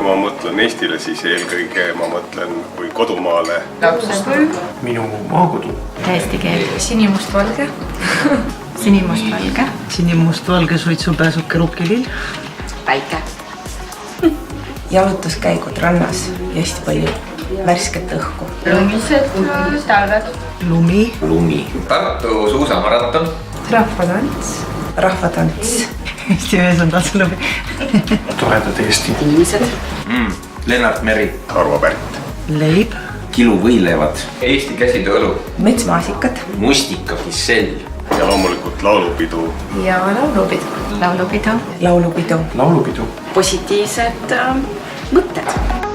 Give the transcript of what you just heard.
ma mõtlen Eestile, siis eelkõige ma mõtlen kui kodumaale. Lapsepõlv. Minu maakodu. Eesti keel. Sinimustvalge. Sinimustvalge. Sinimustvalge suitsupääsuke rukkilill. Päike. Jalutuskäigud rannas ja hästi palju värsket õhku. Lumised talved. Lumi. Lumi. Tartu suusamaraton. Rahvatants. Rahvatants. Eesti mees on tantsulumi. Toredad Eesti. Inimesed. Lennart Meri. Arvo Pärt. Leib. Kiluvõilevad. Eesti käsitööõlu. Metsmaasikad. Mustikakissell. Ja loomulikult laulupidu. Ja laulupidu. Laulupidu. Laulupidu. Laulupidu. Positiivsed mõtted.